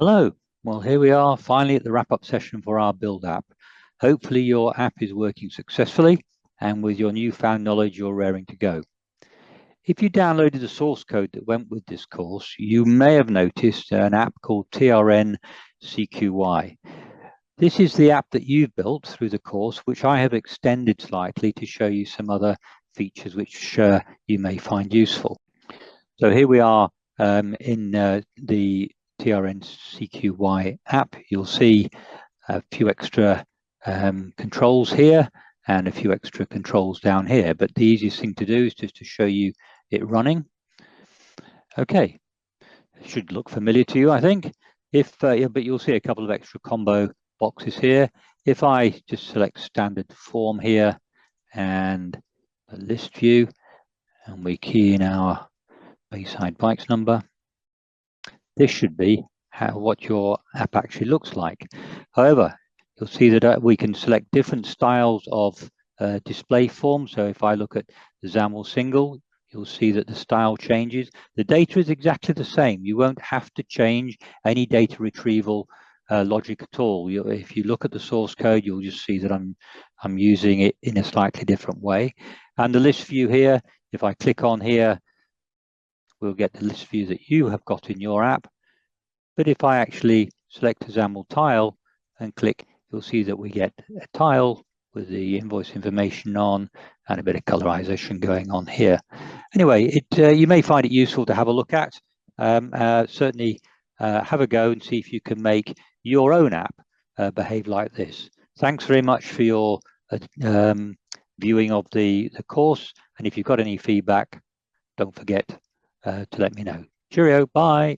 Hello. Well, here we are finally at the wrap-up session for our build app. Hopefully your app is working successfully, and with your newfound knowledge, you're raring to go. If you downloaded the source code that went with this course, you may have noticed an app called TRN CQY. This is the app that you've built through the course, which I have extended slightly to show you some other features which you may find useful. So here we are in the TRN CQY app. You'll see a few extra controls here and a few extra controls down here. But the easiest thing to do is just to show you it running. Okay, it should look familiar to you, I think. But you'll see a couple of extra combo boxes here. If I just select standard form here and a list view, and we key in our Bayside Bikes number, this should be what your app actually looks like. However, you'll see that we can select different styles of display form. So if I look at the XAML single, you'll see that the style changes. The data is exactly the same. You won't have to change any data retrieval logic at all. If you look at the source code, you'll just see that I'm using it in a slightly different way. And the list view here, if I click on here, we'll get the list view that you have got in your app. But if I actually select a XAML tile and click, you'll see that we get a tile with the invoice information on and a bit of colorization going on here. Anyway, you may find it useful to have a look at. Certainly have a go and see if you can make your own app behave like this. Thanks very much for your viewing of the course. And if you've got any feedback, don't forget to let me know. Cheerio, bye.